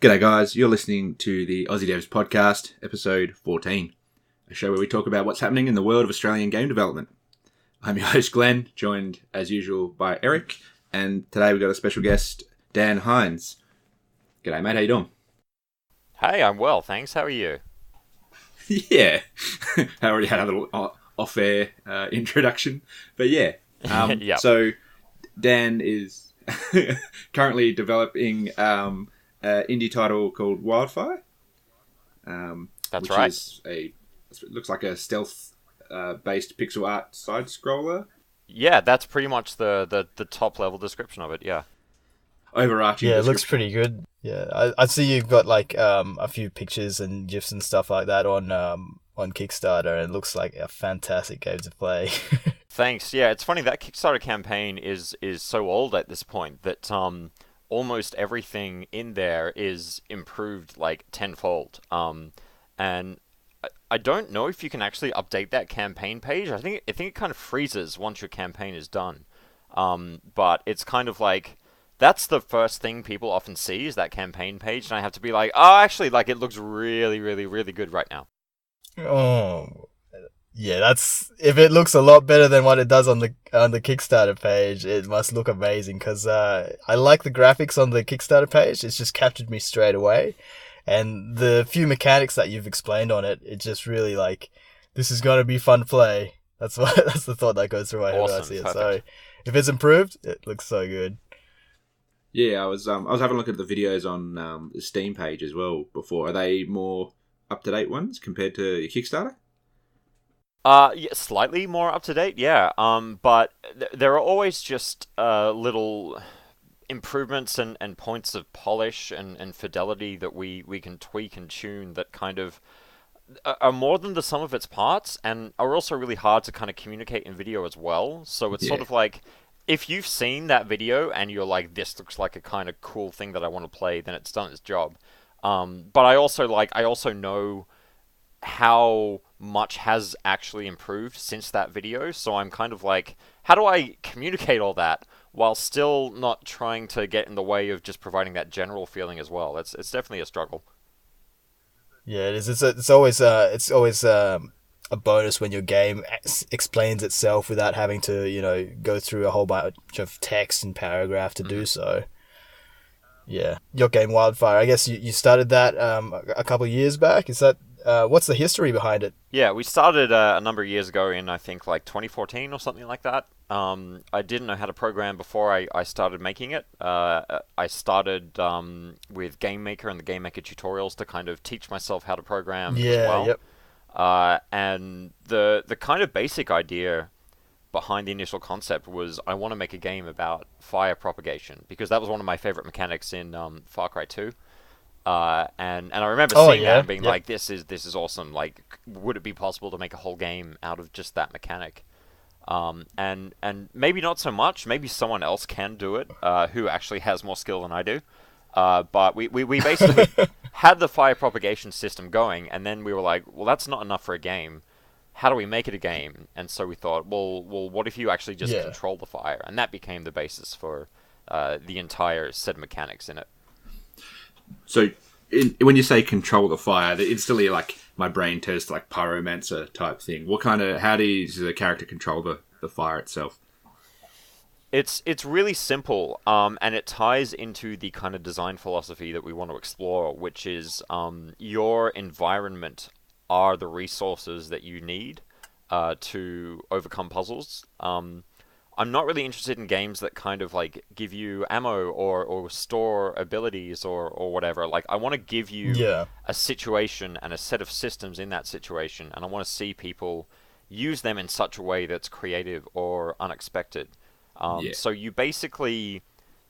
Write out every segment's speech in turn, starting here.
G'day guys, you're listening to the Aussie Devs Podcast, episode 14, a show where we talk about what's happening in the world of Australian game development. I'm your host Glenn, joined as usual by Eric, and today we've got a special guest, Dan Hindes. G'day mate, how you doing? Hey, I'm well, thanks. How are you? Yeah, I already had a little off-air introduction, but yeah. Yep. So Dan is currently developing indie title called Wildfire. That's which right. It looks like a stealth based pixel art side scroller. Yeah, that's pretty much the top level description of it. Yeah. Overarching. Yeah, it looks pretty good. Yeah, I see you've got like a few pictures and gifs and stuff like that on Kickstarter, and it looks like a fantastic game to play. Thanks. Yeah, it's funny that Kickstarter campaign is so old at this point that almost everything in there is improved like tenfold. And I don't know if you can actually update that campaign page. I think it kind of freezes once your campaign is done. But it's kind of like that's the first thing people often see is that campaign page, and I have to be like, oh, actually, like it looks really, really, really good right now. Oh, yeah, that's if it looks a lot better than what it does on the Kickstarter page, it must look amazing because I like the graphics on the Kickstarter page. It's just captured me straight away, and the few mechanics that you've explained on it, it just really like this is gonna be fun play. That's the thought that goes through my head when I see it. So if it's improved, it looks so good. Yeah, I was having a look at the videos on the Steam page as well before. Are they more up to date ones compared to your Kickstarter? Yeah, slightly more up to date, yeah. But there are always just little improvements and points of polish and fidelity that we can tweak and tune that kind of are more than the sum of its parts and are also really hard to kind of communicate in video as well. So it's sort of like if you've seen that video and you're like, this looks like a kind of cool thing that I want to play, then it's done its job. But I also know how much has actually improved since that video, so I'm kind of like, how do I communicate all that while still not trying to get in the way of just providing that general feeling as well? It's definitely a struggle. Yeah, it is. It's always a bonus when your game explains itself without having to go through a whole bunch of text and paragraph to do so. Yeah, your game Wildfire. I guess you started that a couple of years back. Is that what's the history behind it? Yeah, we started a number of years ago in I think like 2014 or something like that. I didn't know how to program before I started making it. I started with Game Maker and the Game Maker tutorials to kind of teach myself how to program as well. Yep. And the kind of basic idea behind the initial concept was I want to make a game about fire propagation because that was one of my favorite mechanics in Far Cry 2. And I remember seeing that and being like, this is awesome. Like, would it be possible to make a whole game out of just that mechanic? And maybe not so much. Maybe someone else can do it who actually has more skill than I do. But we basically had the fire propagation system going, and then we were like, well, that's not enough for a game. How do we make it a game? And so we thought, well, what if you actually just control the fire? And that became the basis for the entire set of mechanics in it. So when you say control the fire, instantly like my brain turns to like pyromancer type thing. How does the character control the fire itself? It's really simple, and it ties into the kind of design philosophy that we want to explore, which is your environment are the resources that you need to overcome puzzles. I'm not really interested in games that kind of like give you ammo or store abilities or whatever. Like I want to give you a situation and a set of systems in that situation, and I want to see people use them in such a way that's creative or unexpected. So you basically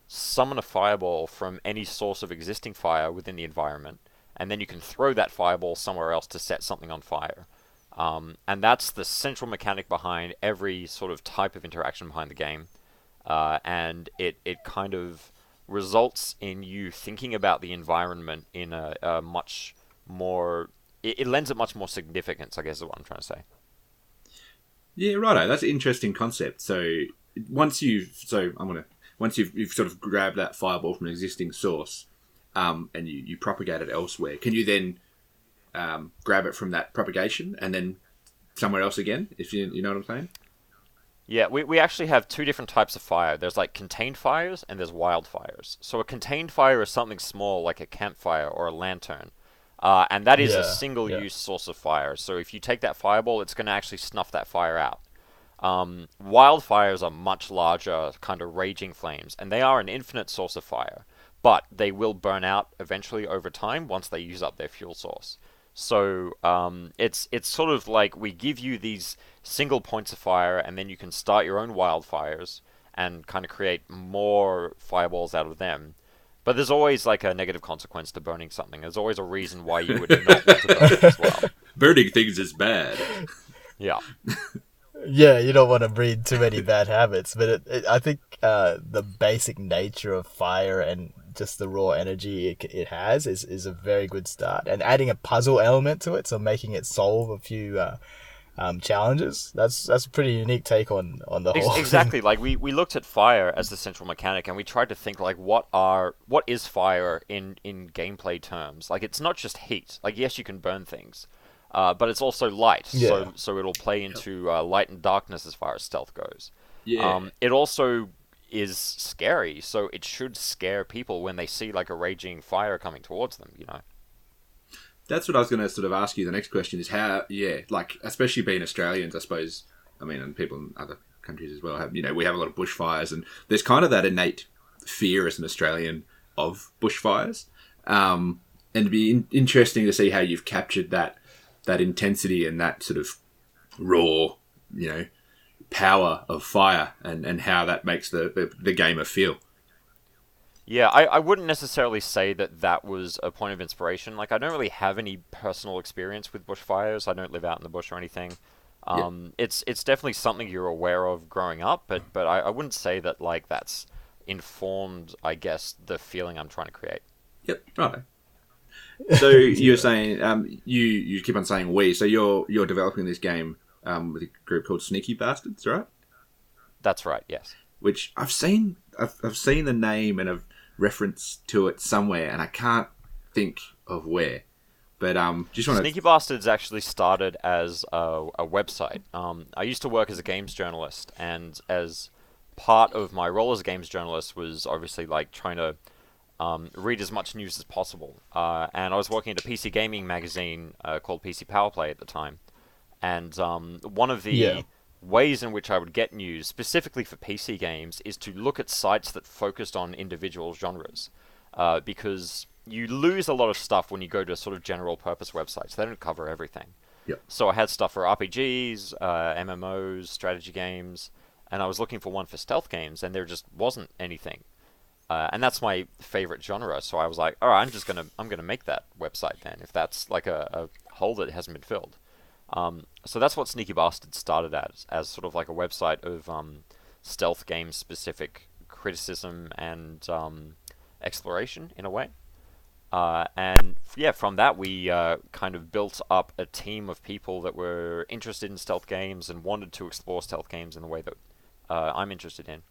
summon a fireball from any source of existing fire within the environment, and then you can throw that fireball somewhere else to set something on fire. And that's the central mechanic behind every sort of type of interaction behind the game. And it kind of results in you thinking about the environment in a much more... It lends it much more significance, I guess is what I'm trying to say. Yeah, righto. That's an interesting concept. So once you've sort of grabbed that fireball from an existing source, and you propagate it elsewhere, can you then grab it from that propagation and then somewhere else again? If you know what I'm saying? Yeah, we actually have two different types of fire. There's like contained fires and there's wildfires. So a contained fire is something small like a campfire or a lantern. And that is a single-use source of fire. So if you take that fireball, it's going to actually snuff that fire out. Wildfires are much larger, kind of raging flames, and they are an infinite source of fire. But they will burn out eventually over time once they use up their fuel source. So it's sort of like we give you these single points of fire, and then you can start your own wildfires and kind of create more fireballs out of them. But there's always like a negative consequence to burning something. There's always a reason why you would not want to burn it as well. Burning things is bad. Yeah. Yeah, you don't want to breed too many bad habits, but I think the basic nature of fire and just the raw energy it has is a very good start. And adding a puzzle element to it, so making it solve a few challenges, that's a pretty unique take on the whole exactly thing. Like we looked at fire as the central mechanic, and we tried to think like what is fire in gameplay terms. Like it's not just heat. Like yes, you can burn things, but it's also light. Yeah. So it'll play into light and darkness as far as stealth goes. Yeah. It also is scary, so it should scare people when they see like a raging fire coming towards them, you know. That's what I was going to sort of ask you. The next question is how, like, especially being Australians, I suppose, I mean, and people in other countries as well, we have a lot of bushfires, and there's kind of that innate fear as an Australian of bushfires. And it'd be interesting to see how you've captured that intensity and that sort of raw, power of fire and how that makes the gamer feel. Yeah, I wouldn't necessarily say that was a point of inspiration. Like, I don't really have any personal experience with bushfires. I don't live out in the bush or anything. It's definitely something you're aware of growing up, but I wouldn't say that, like, that's informed, I guess, the feeling I'm trying to create. Yep, right. So you're saying, you keep on saying we, so you're developing this game with a group called Sneaky Bastards, right? That's right, yes. Which I've seen the name and a reference to it somewhere, and I can't think of where. But just want to... Sneaky Bastards actually started as a website. I used to work as a games journalist, and as part of my role as a games journalist was obviously like trying to read as much news as possible. And I was working at a PC gaming magazine called PC Powerplay at the time. And one of the ways in which I would get news, specifically for PC games, is to look at sites that focused on individual genres. Because you lose a lot of stuff when you go to sort of general purpose websites. They don't cover everything. Yep. So I had stuff for RPGs, MMOs, strategy games, and I was looking for one for stealth games, and there just wasn't anything. And that's my favorite genre, so I was like, all right, I'm gonna make that website then, if that's like a hole that hasn't been filled. So that's what Sneaky Bastard started as sort of like a website of stealth game specific criticism and exploration in a way. And from that we kind of built up a team of people that were interested in stealth games and wanted to explore stealth games in the way that I'm interested in.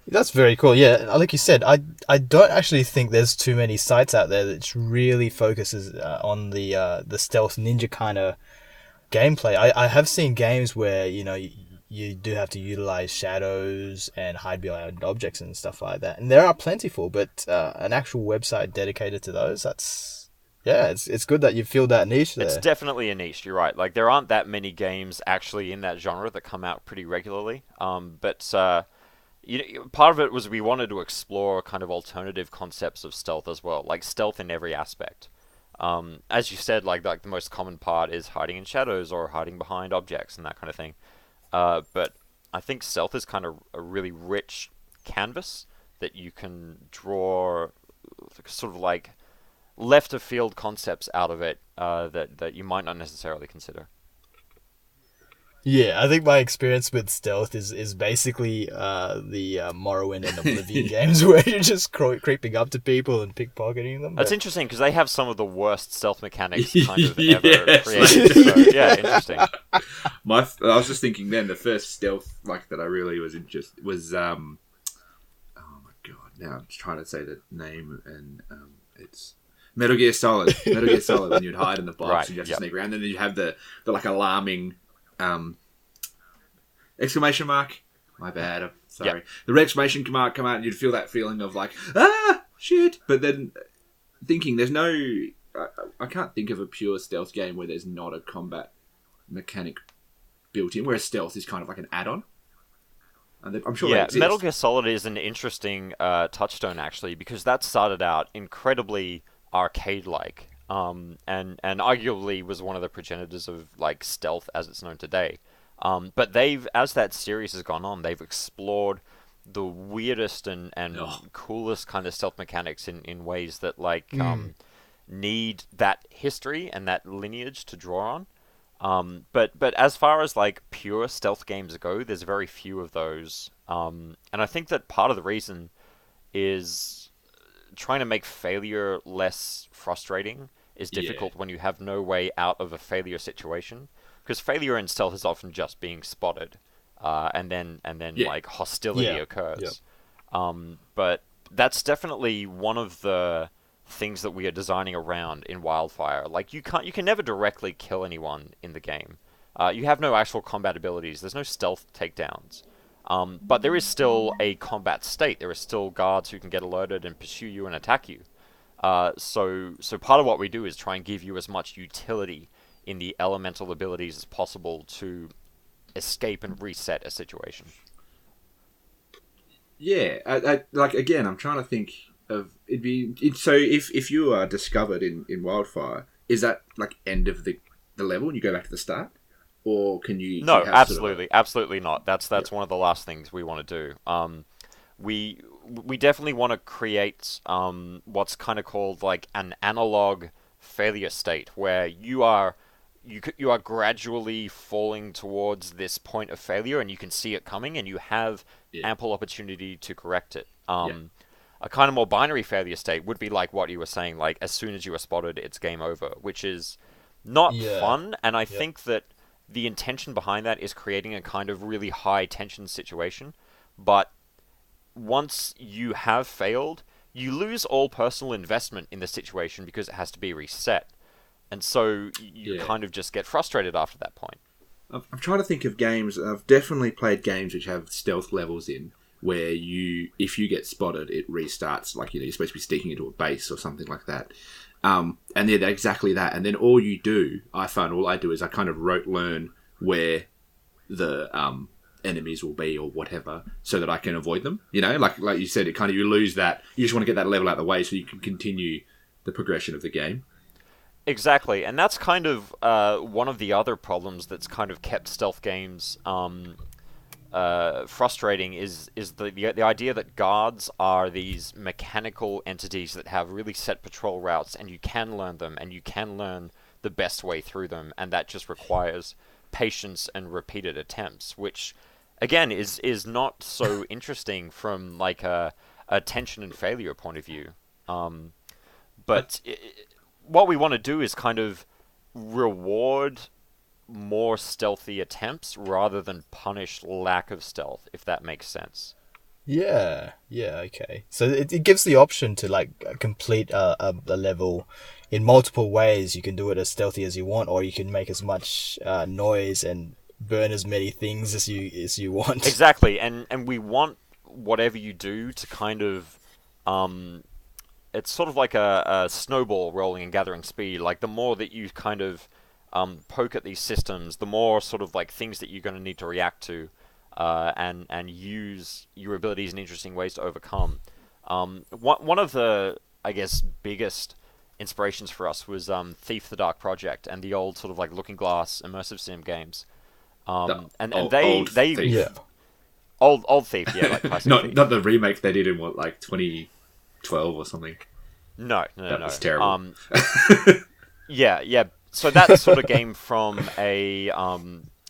That's very cool. Yeah, like you said, I don't actually think there's too many sites out there that really focuses on the stealth ninja kind of gameplay. I have seen games where you do have to utilize shadows and hide behind objects and stuff like that, and there are plentiful. But an actual website dedicated to those, it's good that you feel that niche there. It's definitely a niche. You're right. Like there aren't that many games actually in that genre that come out pretty regularly. But part of it was we wanted to explore kind of alternative concepts of stealth as well, like stealth in every aspect. As you said, like the most common part is hiding in shadows or hiding behind objects and that kind of thing. But I think stealth is kind of a really rich canvas that you can draw sort of like left of field concepts out of it that you might not necessarily consider. Yeah, I think my experience with stealth is basically the Morrowind and Oblivion games where you're just creeping up to people and pickpocketing them. That's interesting because they have some of the worst stealth mechanics kind of ever created. So, yeah, interesting. I was just thinking then the first stealth like that I really was interested was oh my god, now I'm just trying to say the name and it's Metal Gear Solid. Metal Gear Solid, when you'd hide in the box Right, and you have to yep. sneak around, and then you have the like alarming exclamation mark. My bad. I'm sorry. Yep. The exclamation mark come out, and you'd feel that feeling of like, ah, shit. But then thinking, there's no. I can't think of a pure stealth game where there's not a combat mechanic built in, whereas stealth is kind of like an add-on. And I'm sure they exist. Metal Gear Solid is an interesting touchstone actually, because that started out incredibly arcade-like, and arguably was one of the progenitors of like stealth as it's known today. But as that series has gone on, they've explored the weirdest and coolest kind of stealth mechanics in ways that like need that history and that lineage to draw on. But as far as like pure stealth games go, there's very few of those. And I think that part of the reason is trying to make failure less frustrating is difficult when you have no way out of a failure situation. Because failure in stealth is often just being spotted, and then like hostility occurs. But that's definitely one of the things that we are designing around in Wildfire. Like you can never directly kill anyone in the game. You have no actual combat abilities. There's no stealth takedowns. But there is still a combat state. There are still guards who can get alerted and pursue you and attack you. So part of what we do is try and give you as much utility in the elemental abilities as possible to escape and reset a situation. Yeah, I like again. I'm trying to think of so if you are discovered in Wildfire, is that like end of the level and you go back to the start, or can you? No, have absolutely not. That's one of the last things we want to do. We definitely want to create what's kind of called like an analog failure state, where you are gradually falling towards this point of failure, and you can see it coming, and you have ample opportunity to correct it. A kind of more binary failure state would be like what you were saying, like as soon as you are spotted, it's game over, which is not fun. And I think that the intention behind that is creating a kind of really high tension situation. But once you have failed, you lose all personal investment in the situation because it has to be reset. And so you kind of just get frustrated after that point. I'm trying to think of games. I've definitely played games which have stealth levels in, where if you get spotted, it restarts. Like, you're supposed to be sneaking into a base or something like that. And they're exactly that. And then all I do is I kind of rote learn where the enemies will be or whatever, so that I can avoid them. Like you said, it kind of, you lose that. You just want to get that level out of the way so you can continue the progression of the game. Exactly, and that's kind of one of the other problems that's kind of kept stealth games frustrating is the idea that guards are these mechanical entities that have really set patrol routes, and you can learn them, and you can learn the best way through them, and that just requires patience and repeated attempts, which again is not so interesting from like a tension and failure point of view. What we want to do is kind of reward more stealthy attempts rather than punish lack of stealth, if that makes sense. Yeah, okay. So it gives the option to like complete a level in multiple ways. You can do it as stealthy as you want, or you can make as much noise and burn as many things as you want. Exactly, and we want whatever you do to kind of it's sort of like a snowball rolling and gathering speed. Like the more that you kind of poke at these systems, the more sort of like things that you're going to need to react to and use your abilities in interesting ways to overcome. One of the, I guess, biggest inspirations for us was Thief: The Dark Project and the old sort of like Looking Glass immersive sim games. Old Thief. Old Thief, yeah, like classic Thief. Not the remake they did in 2012 or something. No. That was terrible. Yeah. So that sort of game from a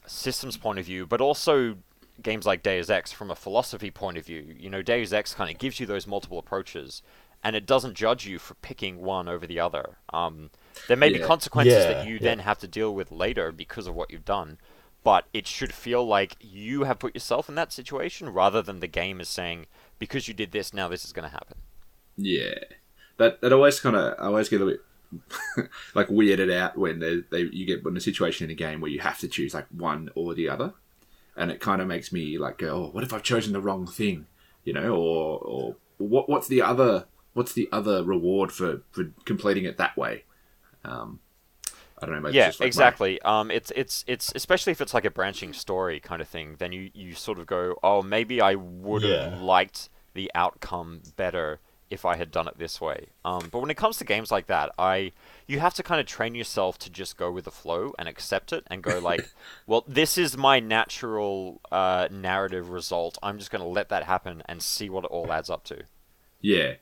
systems point of view, but also games like Deus Ex from a philosophy point of view. Deus Ex kind of gives you those multiple approaches, and it doesn't judge you for picking one over the other. There may be consequences that you then have to deal with later because of what you've done, but it should feel like you have put yourself in that situation rather than the game is saying, because you did this, now this is going to happen. Yeah, that always I always get a little bit like weirded out when you get in a situation in a game where you have to choose like one or the other, and it kind of makes me like go, oh, what if I've chosen the wrong thing, or what's the other reward for completing it that way? I don't know. Maybe Yeah, it's just like exactly. It's especially if it's like a branching story kind of thing. Then you sort of go, oh, maybe I would have liked the outcome better if I had done it this way. But when it comes to games like that, you have to kind of train yourself to just go with the flow and accept it and go like, well, this is my natural narrative result. I'm just going to let that happen and see what it all adds up to. Yeah.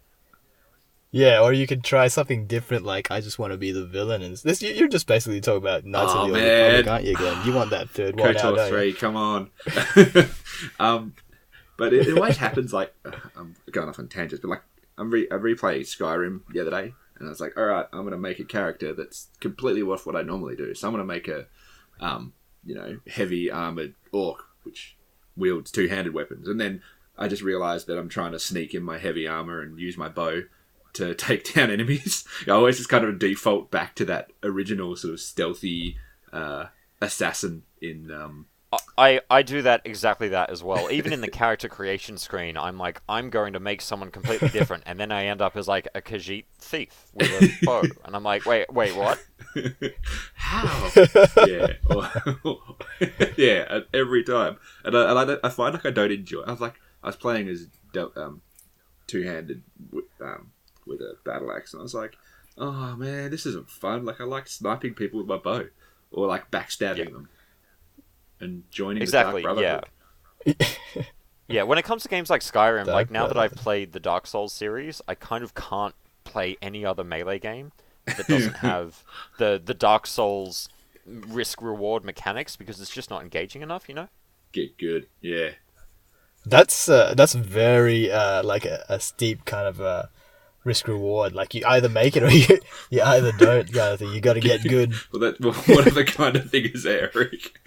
Yeah, or you could try something different, like I just want to be the villain. And this, you're just basically talking about Knights of the Old Republic, aren't you, Glenn? You want that third one out, KOTOR 3, come on. But it always happens like, I'm going off on tangents, but like I replayed Skyrim the other day, and I was like, all right, I'm going to make a character that's completely off what I normally do. So I'm going to make a, heavy armored orc, which wields two-handed weapons. And then I just realized that I'm trying to sneak in my heavy armor and use my bow to take down enemies. I always just kind of default back to that original sort of stealthy assassin in... I do exactly that as well. Even in the character creation screen, I'm like, I'm going to make someone completely different, and then I end up as like a Khajiit thief with a bow, and I'm like, wait, what? How? Yeah, yeah, every time, and I find like I don't enjoy. I was playing as two-handed with a battle axe, and I was like, oh man, this isn't fun. Like I like sniping people with my bow, or like backstabbing them. And joining the Dark Brotherhood. Yeah, when it comes to games like Skyrim, like now that I've played the Dark Souls series, I kind of can't play any other Melee game that doesn't have the Dark Souls risk-reward mechanics because it's just not engaging enough, Get good, yeah. That's very like a steep kind of risk reward. Like you either make it or you either don't. Kind of thing. You got to get good. Whatever kind of thing is there, Eric?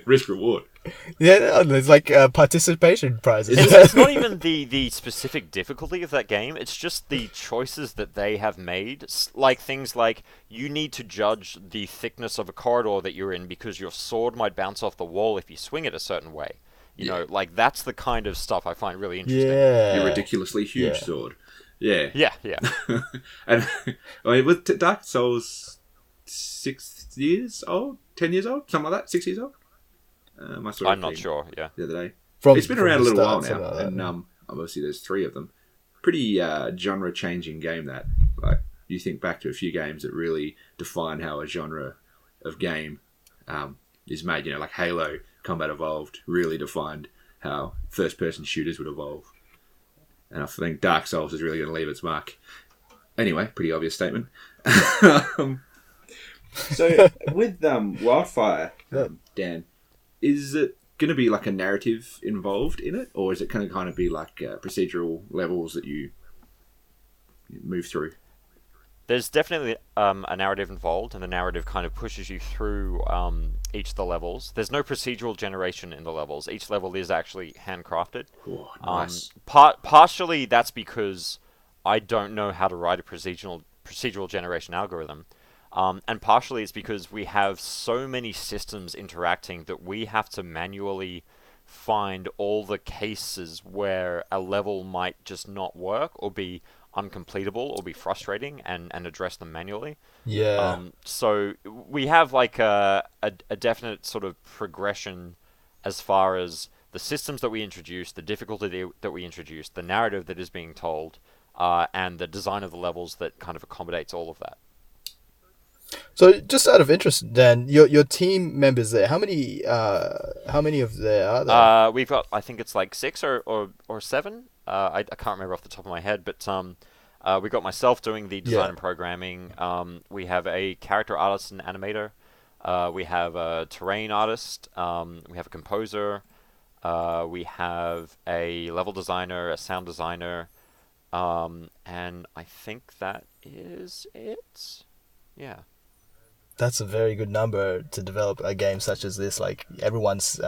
Risk reward. Yeah, there's like participation prizes. It's not even the specific difficulty of that game. It's just the choices that they have made. Like things like you need to judge the thickness of a corridor that you're in because your sword might bounce off the wall if you swing it a certain way. You know, like that's the kind of stuff I find really interesting. Yeah. Your ridiculously huge sword. Yeah. Yeah. And I mean, with Dark Souls 6 years old, 10 years old, something like that, 6 years old. I'm not sure. Yeah. The other day, it's been around a little while now, and obviously there's 3 of them. Pretty genre-changing game. That like you think back to a few games that really define how a genre of game is made. Like Halo Combat Evolved really defined how first-person shooters would evolve. And I think Dark Souls is really going to leave its mark. Anyway, pretty obvious statement. So, with Wildfire, Dan, is it going to be like a narrative involved in it? Or is it going to kind of be like procedural levels that you move through? There's definitely a narrative involved, and the narrative kind of pushes you through each of the levels. There's no procedural generation in the levels. Each level is actually handcrafted. Oh, nice. Partially that's because I don't know how to write a procedural generation algorithm. And partially it's because we have so many systems interacting that we have to manually find all the cases where a level might just not work or be uncompletable or be frustrating and address them manually. Yeah. So we have like a definite sort of progression as far as the systems that we introduce, the difficulty that we introduce, the narrative that is being told, and the design of the levels that kind of accommodates all of that. So, just out of interest, Dan, your team members there, how many of there are there? We've got, I think it's like 6 or 7. I can't remember off the top of my head, but we've got myself doing the design and programming. We have a character artist and animator. We have a terrain artist. We have a composer. We have a level designer, a sound designer, and I think that is it. Yeah. that's a very good number to develop a game such as this. Like everyone's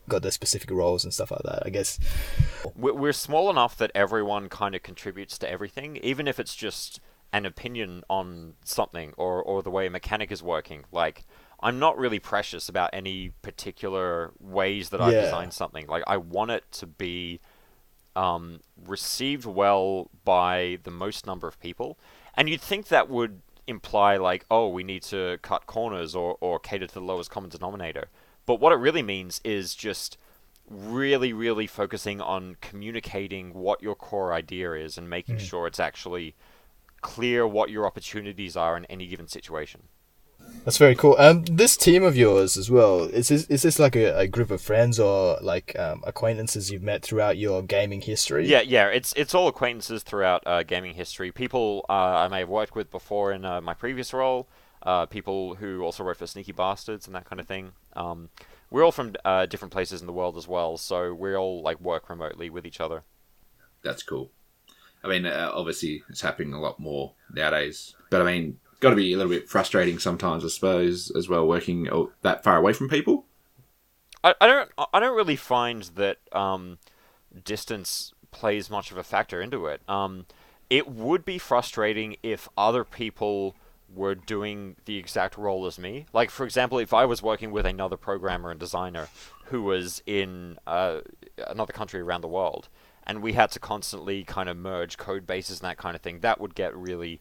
got their specific roles and stuff like that, I guess. We're small enough that everyone kind of contributes to everything, even if it's just an opinion on something or the way a mechanic is working. Like, I'm not really precious about any particular ways that I design something. Like, I want it to be received well by the most number of people. And you'd think that would imply, like, oh, we need to cut corners or cater to the lowest common denominator. But what it really means is just really, really focusing on communicating what your core idea is and making sure it's actually clear what your opportunities are in any given situation. That's very cool. This team of yours as well, is this like a group of friends or like acquaintances you've met throughout your gaming history? Yeah, it's all acquaintances throughout gaming history. People I may have worked with before in my previous role, people who also worked for Sneaky Bastards and that kind of thing. We're all from different places in the world as well, so we all like work remotely with each other. That's cool. I mean, obviously it's happening a lot more nowadays, but I mean, got to be a little bit frustrating sometimes, I suppose, as well, working that far away from people. I don't really find that distance plays much of a factor into it. It would be frustrating if other people were doing the exact role as me. Like, for example, if I was working with another programmer and designer who was in another country around the world, and we had to constantly kind of merge code bases and that kind of thing, that would get really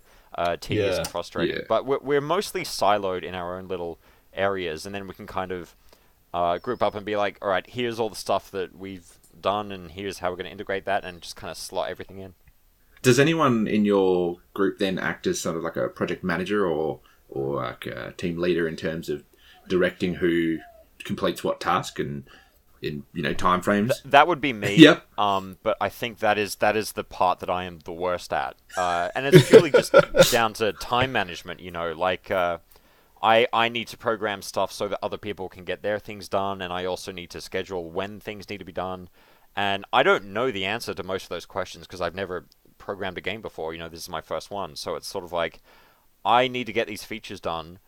tedious and frustrating. Yeah. But we're mostly siloed in our own little areas, and then we can kind of group up and be like, all right, here's all the stuff that we've done, and here's how we're going to integrate that, and just kind of slot everything in. Does anyone in your group then act as sort of like a project manager or like a team leader in terms of directing who completes what task and in time frames? That would be me. Yep. But I think that is the part that I am the worst at, and it's purely just down to time management. Like I need to program stuff so that other people can get their things done, and I also need to schedule when things need to be done. And I don't know the answer to most of those questions because I've never programmed a game before. This is my first one, so it's sort of like I need to get these features done.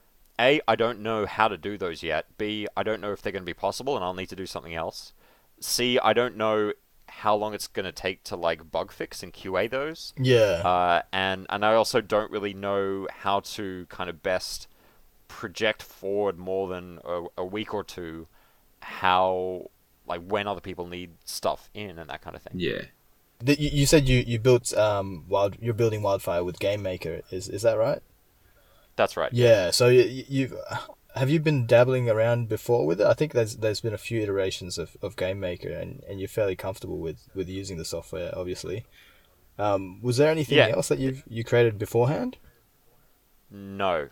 A, I don't know how to do those yet. B, I don't know if they're going to be possible and I'll need to do something else. C, I don't know how long it's going to take to like bug fix and QA those. Yeah. And I also don't really know how to kind of best project forward more than a week or two how, like, when other people need stuff in and that kind of thing. Yeah. You said you built you're building Wildfire with Game Maker. Is that right? That's right. Yeah. So have you been dabbling around before with it? I think there's been a few iterations of Game Maker, and you're fairly comfortable with using the software, obviously. Was there anything else that you created beforehand? No.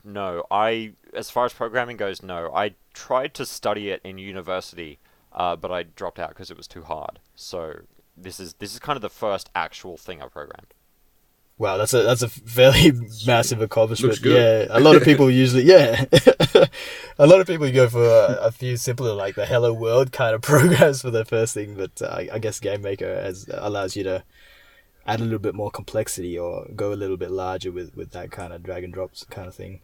As far as programming goes, no. I tried to study it in university, but I dropped out because it was too hard. So this is kind of the first actual thing I programmed. Wow, that's a fairly massive accomplishment. Looks good. Yeah, a lot of people usually a lot of people go for a few simpler, like the Hello World kind of programs for their first thing, but I guess Game Maker allows you to add a little bit more complexity or go a little bit larger with that kind of drag and drops kind of thing.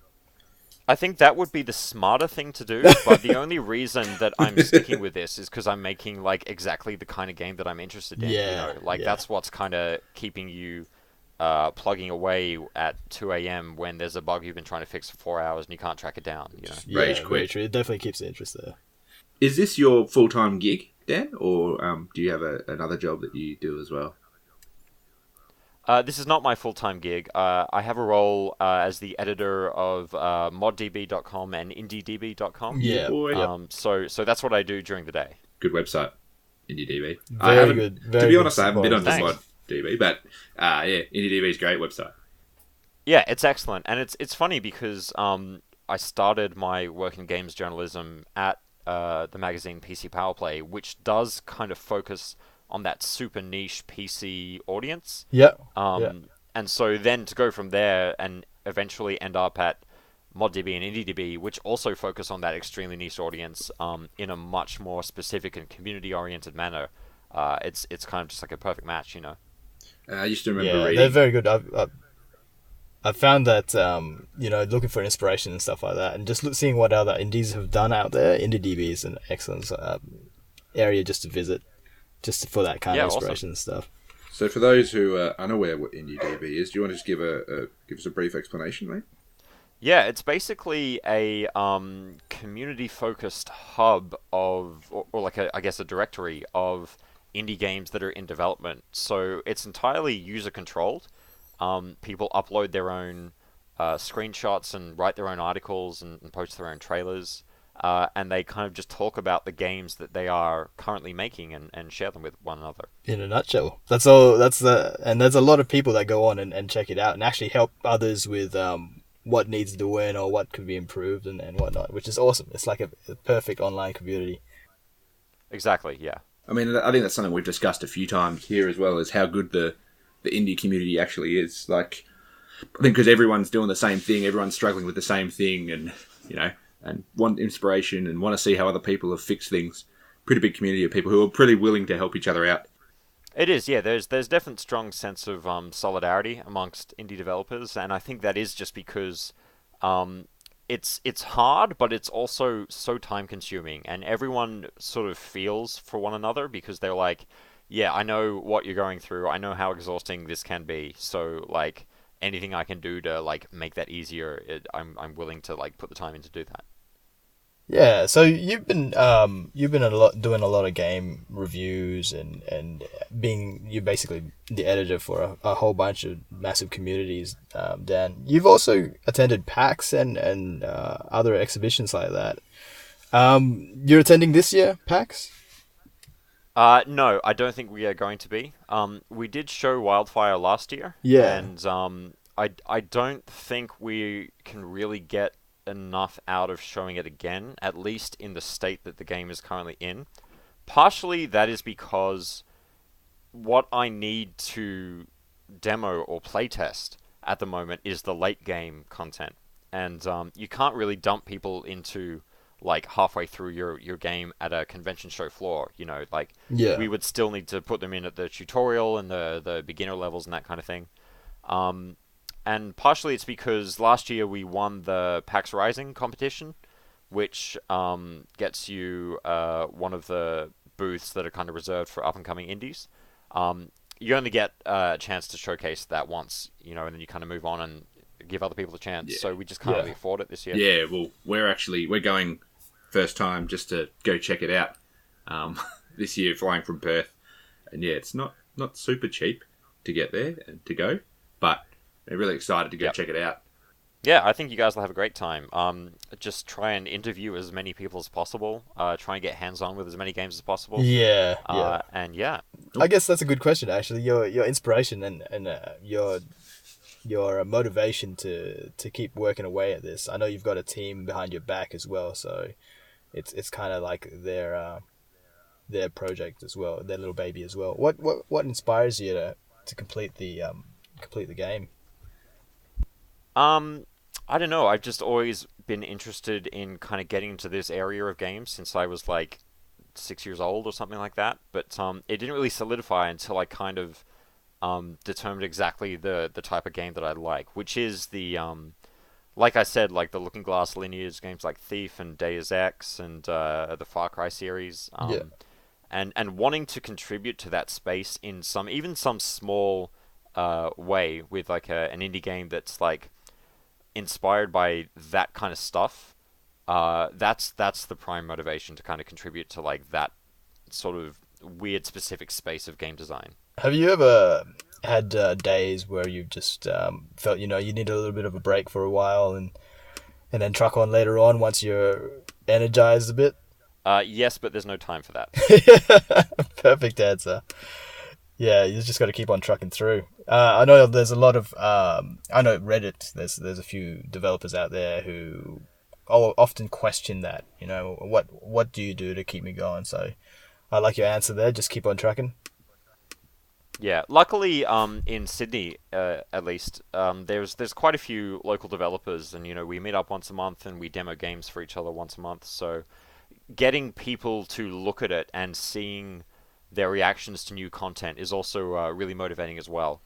I think that would be the smarter thing to do, but the only reason that I'm sticking with this is because I'm making like exactly the kind of game that I'm interested in. That's what's kind of keeping you plugging away at 2 a.m. when there's a bug you've been trying to fix for 4 hours and you can't track it down. Rage quit. Very true. It definitely keeps the interest there. Is this your full-time gig, Dan, or do you have another job that you do as well? This is not my full-time gig. I have a role as the editor of moddb.com and indiedb.com. Yeah. Boy. So that's what I do during the day. Good website, IndieDB. Very good. To be honest, I haven't been on Thanks. ModDB, but IndieDB is a great website. Yeah, it's excellent, and it's funny because I started my work in games journalism at the magazine PC Power Play, which does kind of focus on that super niche PC audience. Yeah. And so then to go from there and eventually end up at ModDB and IndieDB, which also focus on that extremely niche audience in a much more specific and community-oriented manner, it's kind of just like a perfect match, I used to remember Yeah, reading. they're very good. I found that looking for inspiration and stuff like that, and just seeing what other indies have done out there. IndieDB is an excellent area just to visit, just for that kind of inspiration awesome. and stuff. So for those who are unaware what IndieDB is, do you want to just give us a brief explanation, mate? Yeah, it's basically a community-focused hub or like I guess a directory of indie games that are in development. So it's entirely user-controlled. People upload their own screenshots and write their own articles and post their own trailers. And they kind of just talk about the games that they are currently making and share them with one another. In a nutshell, that's all. And there's a lot of people that go on and check it out and actually help others with what needs doing or what could be improved and whatnot, which is awesome. It's like a perfect online community. Exactly, yeah. I mean, I think that's something we've discussed a few times here as well, as how good the indie community actually is. Like, I think because everyone's doing the same thing, everyone's struggling with the same thing, and and want inspiration and want to see how other people have fixed things. Pretty big community of people who are pretty willing to help each other out. It is, yeah. There's definite strong sense of solidarity amongst indie developers, and I think that is just because it's hard, but it's also so time consuming, and everyone sort of feels for one another because they're like, yeah, I know what you're going through, I know how exhausting this can be, so like anything I can do to like make that easier, I'm willing to like put the time in to do that. Yeah, so you've been doing a lot of game reviews and you're basically the editor for a whole bunch of massive communities, Dan. You've also attended PAX and other exhibitions like that. You're attending this year, PAX? No, I don't think we are going to be. We did show Wildfire last year, Yeah. and I don't think we can really get enough out of showing it again, at least in the state that the game is currently in. Partially that is because what I need to demo or playtest at the moment is the late game content. And you can't really dump people into like halfway through your game at a convention show floor, like Yeah. we would still need to put them in at the tutorial and the beginner levels and that kind of thing. And partially it's because last year we won the PAX Rising competition, which gets you one of the booths that are kind of reserved for up-and-coming indies. You only get a chance to showcase that once, and then you kind of move on and give other people a chance. Yeah. So we just can't really afford it this year. Yeah, well, we're going first time just to go check it out this year, flying from Perth. And yeah, it's not super cheap to get there and to go, but we're really excited to go check it out. Yeah, I think you guys will have a great time. Just try and interview as many people as possible. Try and get hands-on with as many games as possible. Yeah. And yeah. I guess that's a good question, actually. Your inspiration and your motivation to keep working away at this. I know you've got a team behind your back as well, so it's kind of like their project as well, their little baby as well. What inspires you to complete the game? I don't know. I've just always been interested in kind of getting into this area of games since I was like 6 years old or something like that. But it didn't really solidify until I kind of determined exactly the type of game that I like, which is the like I said, like the Looking Glass lineage games like Thief and Deus Ex and the Far Cry series. And wanting to contribute to that space in some small way with like an indie game that's like inspired by that kind of stuff. That's the prime motivation to kind of contribute to like that sort of weird specific space of game design. Have you ever had days where you've just felt you need a little bit of a break for a while and then truck on later on once you're energized a bit? Yes, but there's no time for that. Perfect answer. Yeah, you just got to keep on trucking through. I know there's a lot of I know Reddit. There's a few developers out there who often question that. What do you do to keep me going? So I like your answer there. Just keep on trucking. Yeah, luckily, in Sydney, at least, there's quite a few local developers, and we meet up once a month and we demo games for each other once a month. So getting people to look at it and seeing their reactions to new content is also really motivating as well.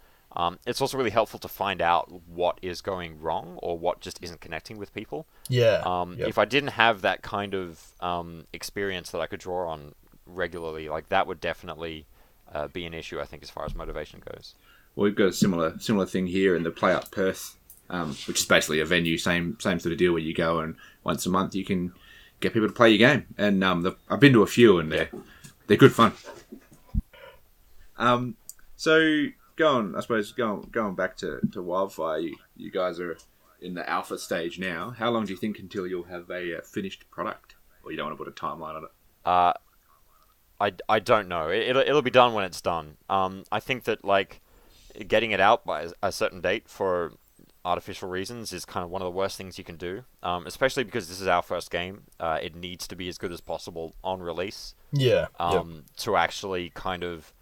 It's also really helpful to find out what is going wrong or what just isn't connecting with people. Yeah. If I didn't have that kind of experience that I could draw on regularly, like that would definitely be an issue, I think, as far as motivation goes. Well, we've got a similar thing here in the Play Up Perth, which is basically a venue, same sort of deal where you go and once a month you can get people to play your game. And I've been to a few and they're good fun. So going back to Wildfire, you guys are in the alpha stage now. How long do you think until you'll have a finished product? Or you don't want to put a timeline on it? I don't know. It'll be done when it's done. I think that like getting it out by a certain date for artificial reasons is kind of one of the worst things you can do. Especially because this is our first game. It needs to be as good as possible on release. Yeah. To actually kind of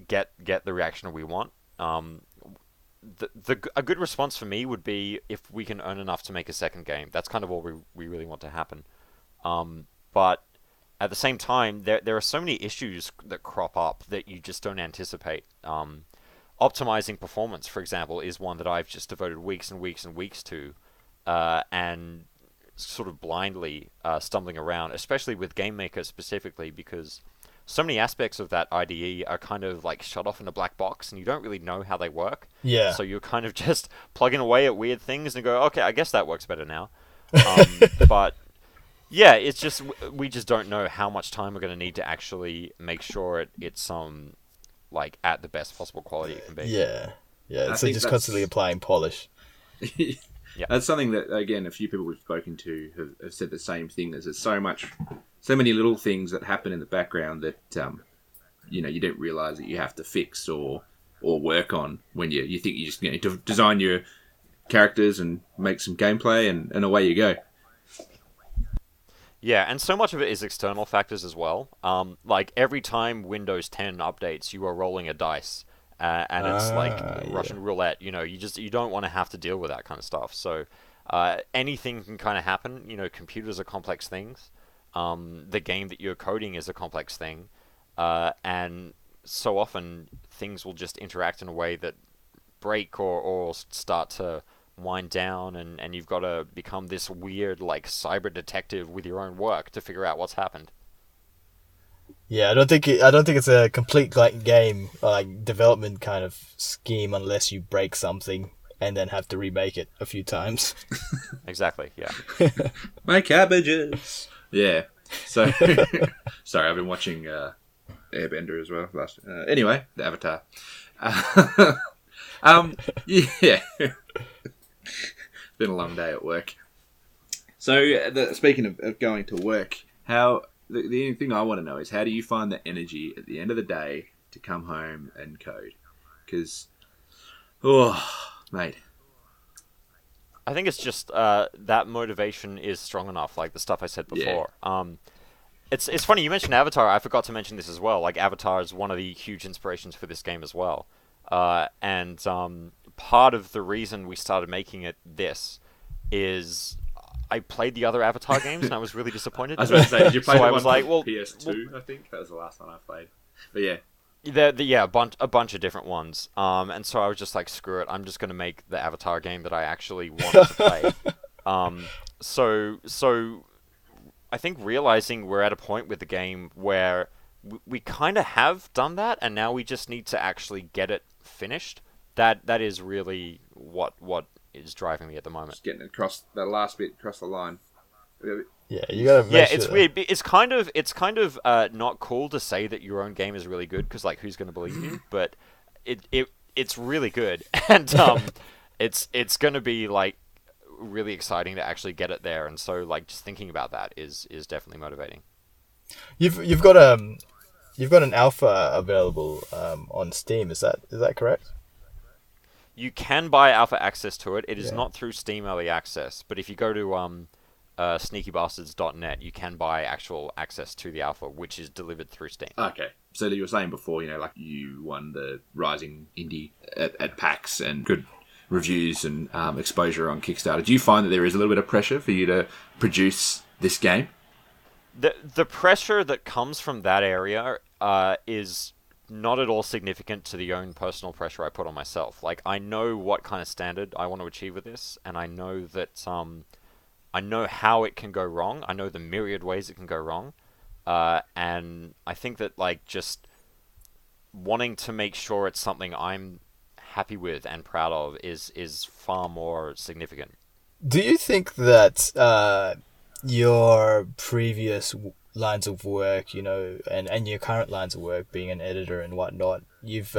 get the reaction we want. A good response for me would be if we can earn enough to make a second game. That's kind of what we really want to happen. But at the same time, there are so many issues that crop up that you just don't anticipate. Optimizing performance, for example, is one that I've just devoted weeks and weeks and weeks to, and sort of blindly stumbling around, especially with GameMaker specifically, because so many aspects of that IDE are kind of like shut off in a black box and you don't really know how they work. Yeah. So you're kind of just plugging away at weird things and go, okay, I guess that works better now. But yeah, it's just, we just don't know how much time we're going to need to actually make sure it's like at the best possible quality it can be. Yeah. So just constantly applying polish. Yeah, that's something that, again, a few people we've spoken to have said the same thing. There's so many little things that happen in the background that you don't realise that you have to fix or work on when you think you just need to design your characters and make some gameplay and away you go. Yeah, and so much of it is external factors as well. Like every time Windows 10 updates, you are rolling a dice. And it's like Russian roulette, you don't want to have to deal with that kind of stuff. So anything can kind of happen. Computers are complex things. The game that you're coding is a complex thing. And so often things will just interact in a way that break or start to wind down, and you've got to become this weird like cyber detective with your own work to figure out what's happened. Yeah, I don't think it's a complete like game like development kind of scheme unless you break something and then have to remake it a few times. Exactly. Yeah. My cabbages. Yeah. So sorry, I've been watching Airbender as well. Anyway, the Avatar. Yeah. Been a long day at work. So speaking of going to work, how. The only thing I want to know is how do you find the energy at the end of the day to come home and code? Because, mate. I think it's just that motivation is strong enough, like the stuff I said before. Yeah. It's funny, you mentioned Avatar. I forgot to mention this as well. Like, Avatar is one of the huge inspirations for this game as well. And part of the reason we started making it this is... I played the other Avatar games and I was really disappointed. I was about to say, did you play so PS2, I think? That was the last one I played. But yeah. A bunch of different ones. And so I was just like, screw it, I'm just going to make the Avatar game that I actually wanted to play. So I think realizing we're at a point with the game where we kind of have done that and now we just need to actually get it finished. That is really what is driving me at the moment. Just getting across that last bit across the line. Yeah, you gotta. It's weird. It's kind of not cool to say that your own game is really good because like who's going to believe you? But it's really good, and it's going to be like really exciting to actually get it there. And so like just thinking about that is definitely motivating. You've got an alpha available on Steam. Is that correct? You can buy alpha access to it. It is not through Steam Early Access, but if you go to sneakybastards.net, you can buy actual access to the alpha, which is delivered through Steam. Okay. So you were saying before, like you won the Rising Indie at PAX and good reviews and exposure on Kickstarter. Do you find that there is a little bit of pressure for you to produce this game? The pressure that comes from that area is not at all significant to the own personal pressure I put on myself. Like, I know what kind of standard I want to achieve with this, and I know that I know how it can go wrong. I know the myriad ways it can go wrong, and I think that like just wanting to make sure it's something I'm happy with and proud of is far more significant. Do you think that your previous lines of work, and your current lines of work, being an editor and whatnot, you've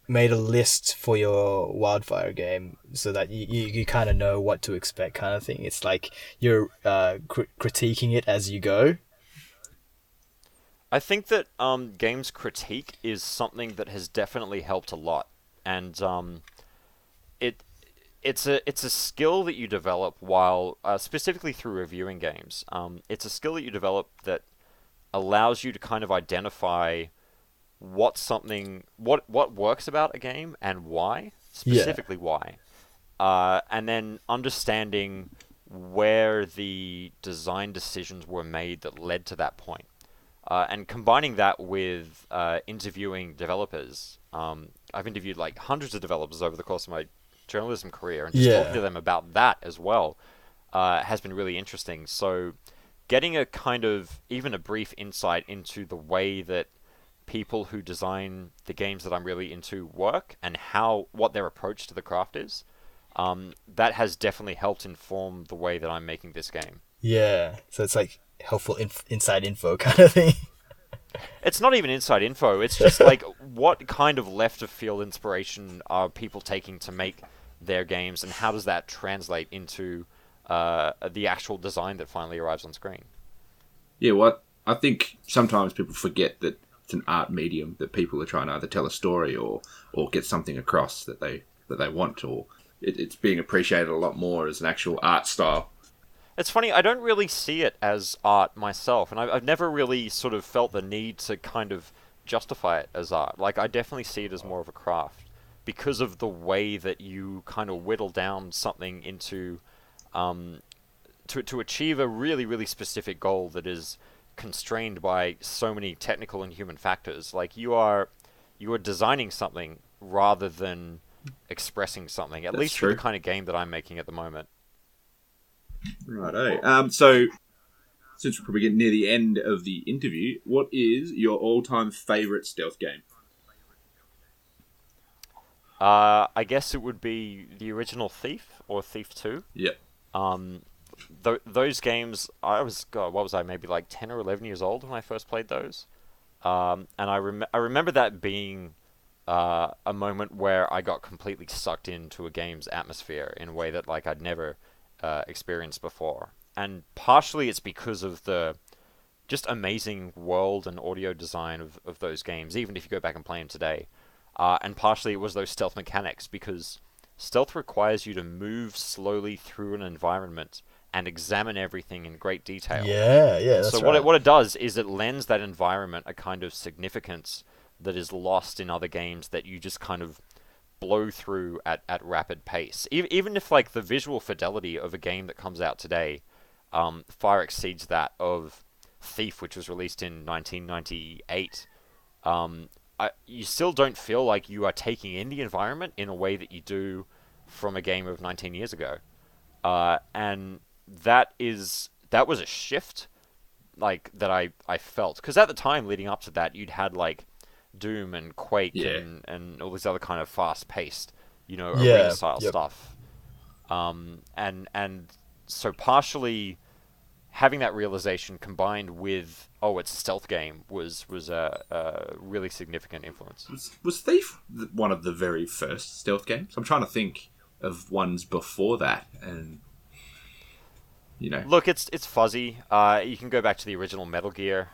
made a list for your Wildfire game so that you kind of know what to expect, kind of thing? It's like you're critiquing it as you go. I think that games critique is something that has definitely helped a lot, and it's a skill that you develop while specifically through reviewing games. It's a skill that you develop that allows you to kind of identify what works about a game and why, specifically why, and then understanding where the design decisions were made that led to that point. And combining that with interviewing developers. I've interviewed like hundreds of developers over the course of my journalism career, and just talking to them about that as well has been really interesting. So getting a kind of, even a brief insight into the way that people who design the games that I'm really into work and what their approach to the craft is, that has definitely helped inform the way that I'm making this game. Yeah, so it's like helpful inside info kind of thing. It's not even inside info. It's just like, what kind of left of field inspiration are people taking to make their games, and how does that translate into the actual design that finally arrives on screen? Yeah, I think sometimes people forget that it's an art medium, that people are trying to either tell a story or get something across that they want, or it's being appreciated a lot more as an actual art style. It's funny, I don't really see it as art myself, and I've never really sort of felt the need to kind of justify it as art. Like, I definitely see it as more of a craft, because of the way that you kind of whittle down something into, to achieve a really, really specific goal that is constrained by so many technical and human factors. Like, you are designing something rather than expressing something, at least for the kind of game that I'm making at the moment. Righto. So, since we're probably getting near the end of the interview, what is your all-time favourite stealth game? I guess it would be the original Thief, or Thief 2. Yep. Those games, what was I, maybe like 10 or 11 years old when I first played those. And I remember that being a moment where I got completely sucked into a game's atmosphere in a way that like I'd never experienced before. And partially it's because of the just amazing world and audio design of those games, even if you go back and play them today. And partially it was those stealth mechanics, because stealth requires you to move slowly through an environment and examine everything in great detail. Yeah, that's so right. what it does is it lends that environment a kind of significance that is lost in other games that you just kind of blow through at rapid pace. Even if like the visual fidelity of a game that comes out today far exceeds that of Thief, which was released in 1998, you still don't feel like you are taking in the environment in a way that you do from a game of 19 years ago. And that was a shift like that I felt, because at the time leading up to that, you'd had like Doom and Quake and all this other kind of fast-paced, arena style stuff. And so partially having that realization combined with it's a stealth game was a really significant influence. Was Thief one of the very first stealth games? I'm trying to think of ones before that, and Look, it's fuzzy. You can go back to the original Metal Gear.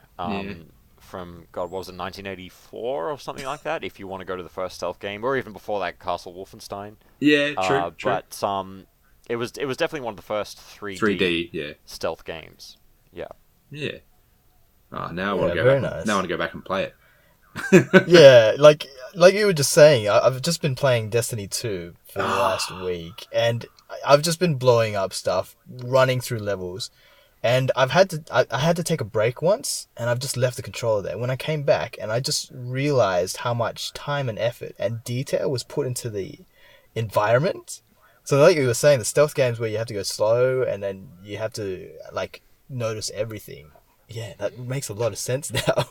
From, what was it, 1984 or something like that, if you want to go to the first stealth game, or even before that, Castle Wolfenstein. Yeah, true. But it was definitely one of the first 3D stealth games. Yeah. Yeah. Oh, now I want to go back. Nice. Now I want to go back and play it. Yeah, like you were just saying, I've just been playing Destiny 2 for the last week, and I've just been blowing up stuff, running through levels. And I had to take a break once, and I've just left the controller there. When I came back, and I just realized how much time and effort and detail was put into the environment. So like you were saying, the stealth games where you have to go slow, and then you have to like notice everything. Yeah, that makes a lot of sense now.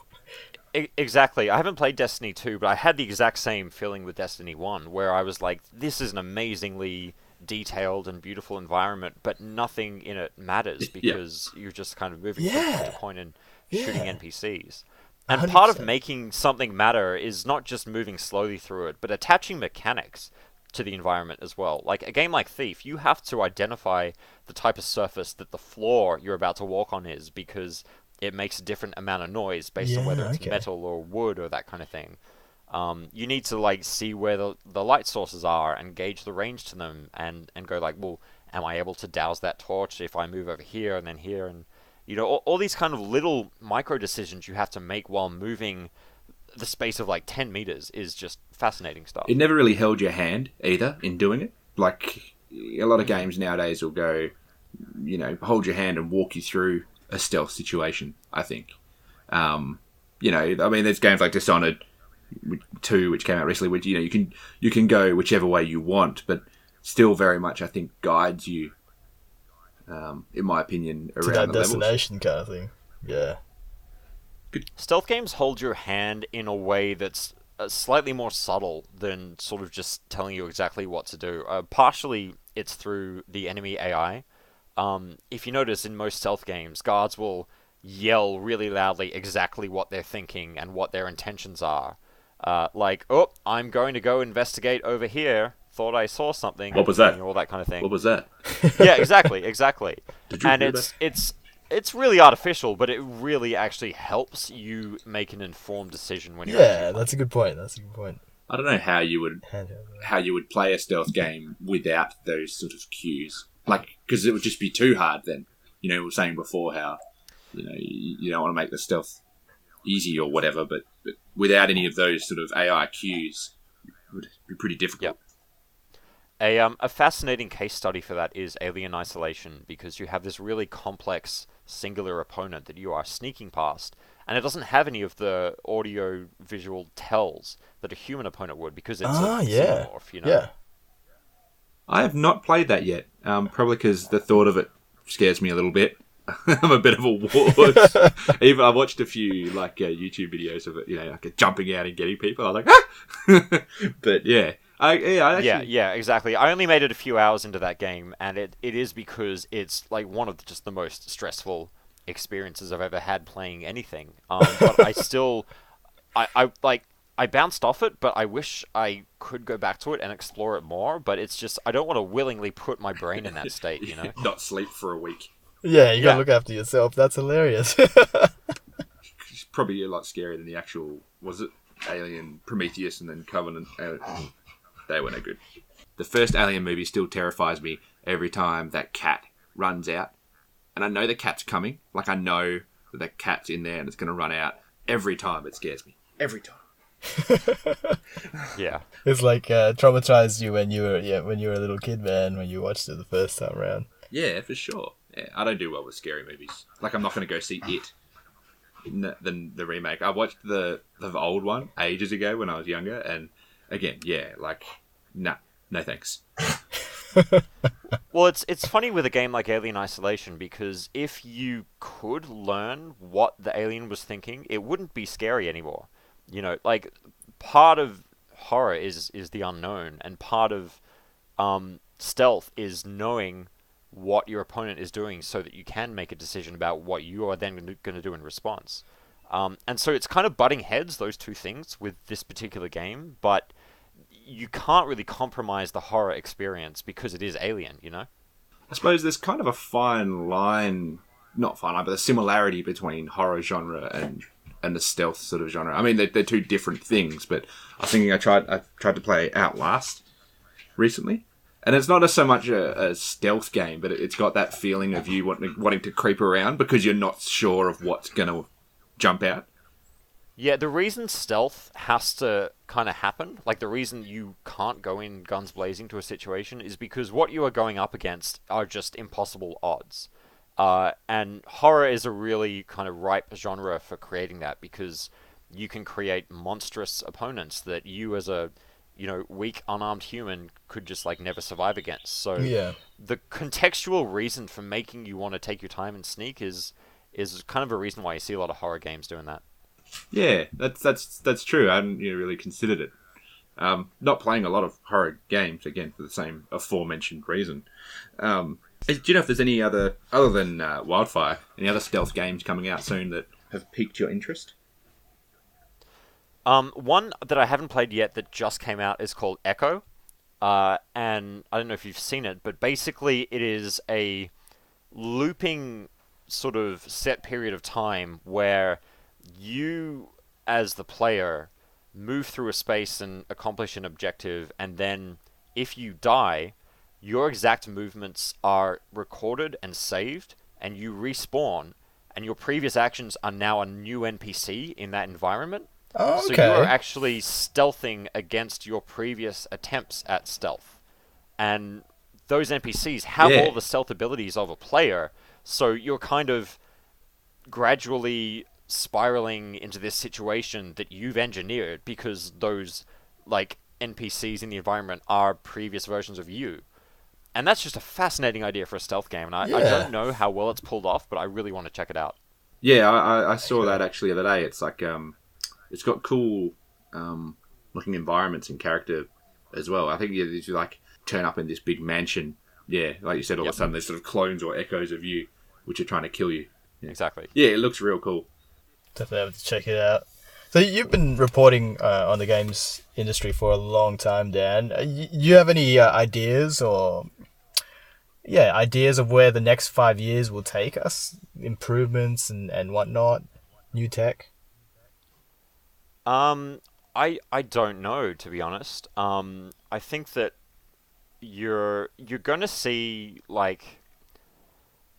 Exactly. I haven't played Destiny 2, but I had the exact same feeling with Destiny 1, where I was like, this is an amazingly detailed and beautiful environment, but nothing in it matters because you're just kind of moving from point to point and shooting NPCs. And 100%. part of making something matter is not just moving slowly through it, but attaching mechanics to the environment as well. Like a game like Thief, you have to identify the type of surface that the floor you're about to walk on is, because it makes a different amount of noise based on whether it's metal or wood or that kind of thing. You need to like see where the light sources are and gauge the range to them, and go like, well, am I able to douse that torch if I move over here and then here? And you know, all these kind of little micro decisions you have to make while moving the space of like 10 meters is just fascinating stuff. It never really held your hand either in doing it. Like a lot of games nowadays will go, you know, hold your hand and walk you through a stealth situation, I think. You know, I mean, there's games like Dishonored 2, which came out recently, which, you know, you can go whichever way you want, but still very much, I think, guides you, in my opinion, around to that the destination levels. kind of thing. Yeah. Stealth games hold your hand in a way that's slightly more subtle than sort of just telling you exactly what to do. Partially, it's through the enemy AI. If you notice, in most stealth games, guards will yell really loudly exactly what they're thinking and what their intentions are. Like, oh, I'm going to go investigate over here. Thought I saw something. What was that? You know, all that kind of thing. What was that? Yeah, exactly. Did you And hear it's really artificial, but it really actually helps you make an informed decision when you're Yeah, that's a good point. I don't know how you would play a stealth game without those sort of cues. Like, because it would just be too hard then. You know, we were saying before how, you know, you don't want to make the stealth easy or whatever, but without any of those sort of AI cues, it would be pretty difficult. Yep. A fascinating case study for that is Alien Isolation, because you have this really complex singular opponent that you are sneaking past, and it doesn't have any of the audio-visual tells that a human opponent would, because it's a xenomorph, you know? Yeah. I have not played that yet, probably because the thought of it scares me a little bit. I'm a bit of a wuss. Even I watched a few like YouTube videos of it, you know, like jumping out and getting people. I was like, ah! But yeah. Yeah, exactly. I only made it a few hours into that game, and it is because it's like one of just the most stressful experiences I've ever had playing anything. But I still, I bounced off it, but I wish I could go back to it and explore it more. But it's just, I don't want to willingly put my brain in that state, you know? Not sleep for a week. Yeah, you gotta look after yourself. That's hilarious. It's probably a lot scarier than the actual, was it Alien, Prometheus, and then Covenant? They were no good. The first Alien movie still terrifies me every time that cat runs out. And I know the cat's coming. Like, I know that the cat's in there and it's going to run out. Every time it scares me. Every time. Yeah. It's like traumatized you when you were a little kid, man, when you watched it the first time around. Yeah, for sure. Yeah, I don't do well with scary movies. Like, I'm not going to go see It. The remake. I watched the old one ages ago when I was younger, and again, yeah, like, no thanks. Well, it's funny with a game like Alien Isolation, because if you could learn what the alien was thinking, it wouldn't be scary anymore. You know, like, part of horror is the unknown, and part of stealth is knowing what your opponent is doing so that you can make a decision about what you are then going to do in response. And so it's kind of butting heads, those two things, with this particular game, but you can't really compromise the horror experience because it is Alien, you know? I suppose there's kind of a fine line, not fine line, but a similarity between horror genre and the stealth sort of genre. I mean, they're two different things, but I was thinking I tried to play Outlast recently. And it's not so much a stealth game, but it's got that feeling of you wanting to creep around because you're not sure of what's going to jump out. Yeah, the reason stealth has to kind of happen, like the reason you can't go in guns blazing to a situation, is because what you are going up against are just impossible odds. And horror is a really kind of ripe genre for creating that, because you can create monstrous opponents that you as a weak unarmed human could just like never survive against. So Yeah. the contextual reason for making you want to take your time and sneak is kind of a reason why you see a lot of horror games doing that. Yeah, that's true. I hadn't really considered it. Not playing a lot of horror games, again, for the same aforementioned reason. Do you know if there's any other than Wildfire, any other stealth games coming out soon that have piqued your interest? One that I haven't played yet that just came out is called Echo. And I don't know if you've seen it, but basically it is a looping sort of set period of time where you, as the player, move through a space and accomplish an objective, and then if you die, your exact movements are recorded and saved, and you respawn, and your previous actions are now a new NPC in that environment. Oh, So okay. you are actually stealthing against your previous attempts at stealth. And those NPCs have Yeah. all the stealth abilities of a player, so you're kind of gradually spiraling into this situation that you've engineered because those like NPCs in the environment are previous versions of you. And that's just a fascinating idea for a stealth game, and I Yeah. don't know how well it's pulled off, but I really want to check it out. Yeah, I saw that actually the other day. It's like it's got cool looking environments and character as well. I think you like turn up in this big mansion. Yeah, like you said, all of a sudden there's sort of clones or echoes of you which are trying to kill you. Yeah. Exactly. Yeah, it looks real cool. Definitely have to check it out. So you've been reporting on the games industry for a long time, Dan. You have any ideas ideas of where the next 5 years will take us? Improvements and whatnot? New tech? I don't know, to be honest. I think that you're gonna see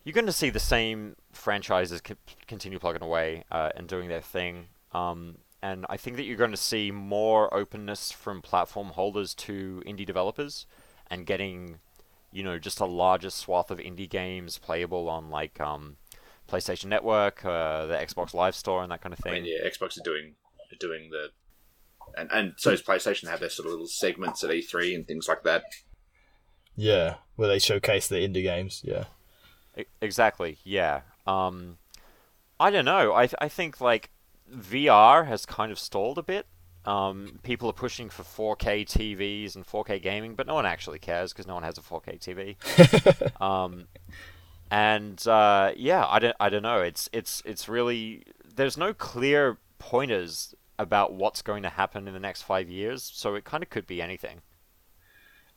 the same franchises continue plugging away and doing their thing. And I think that you're going to see more openness from platform holders to indie developers, and getting, just a larger swath of indie games playable on like PlayStation Network, the Xbox Live Store, and that kind of thing. I mean, yeah, Xbox are doing the, and so is PlayStation. They have their sort of little segments at E3 and things like that. Yeah, where they showcase the indie games. Yeah. Exactly. Yeah. I don't know. I think like VR has kind of stalled a bit. People are pushing for 4K TVs and 4K gaming, but no one actually cares because no one has a 4K TV. I don't know. It's really, there's no clear pointers about what's going to happen in the next 5 years, so it kind of could be anything.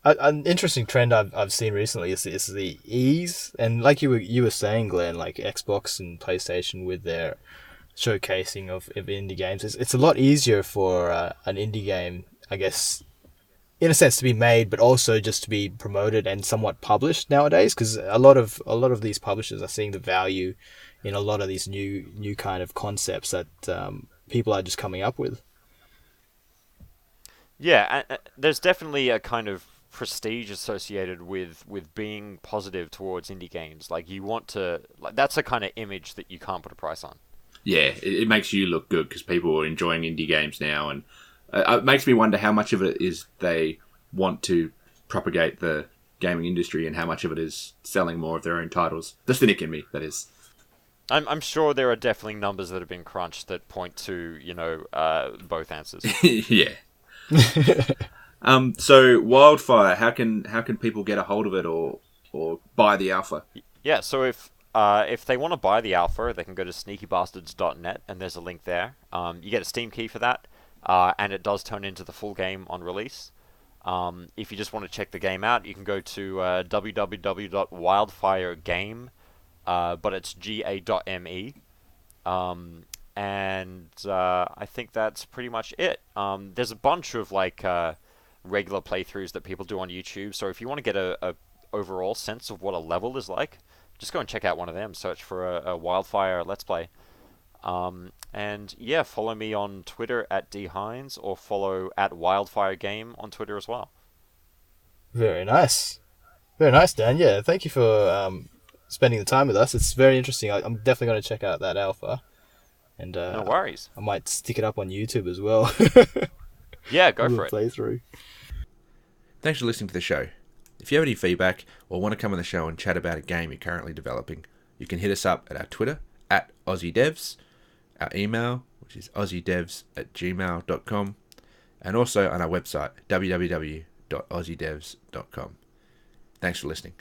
An interesting trend I've seen recently is the ease, and like you were saying, Glenn, like Xbox and PlayStation with their showcasing of indie games. It's a lot easier for an indie game, I guess, in a sense, to be made, but also just to be promoted and somewhat published nowadays. Because a lot of these publishers are seeing the value in a lot of these new kind of concepts that people are just coming up with. Yeah, there's definitely a kind of prestige associated with being positive towards indie games. Like you want to, like that's a kind of image that you can't put a price on. Yeah, it makes you look good because people are enjoying indie games now, and it makes me wonder how much of it is they want to propagate the gaming industry and how much of it is selling more of their own titles. The cynic in me, that is. I'm sure there are definitely numbers that have been crunched that point to both answers. Yeah. So Wildfire, how can people get a hold of it or buy the alpha? Yeah, so if they want to buy the alpha, they can go to sneakybastards.net, and there's a link there. You get a Steam key for that, and it does turn into the full game on release. If you just want to check the game out, you can go to www.wildfiregame, but it's ga.me. I think that's pretty much it. There's a bunch of regular playthroughs that people do on YouTube, so if you want to get a overall sense of what a level is like, just go and check out one of them. Search for a Wildfire Let's Play. Follow me on Twitter at dhines, or follow at Wildfire Game on Twitter as well. Very nice, Dan. Yeah, thank you for spending the time with us. It's very interesting. I'm definitely going to check out that alpha. And No worries. I might stick it up on YouTube as well. Yeah, go for it. Playthrough. Thanks for listening to the show. If you have any feedback or want to come on the show and chat about a game you're currently developing, you can hit us up at our Twitter, @AussieDevs, our email, which is aussiedevs@gmail.com, and also on our website, www.aussiedevs.com. Thanks for listening.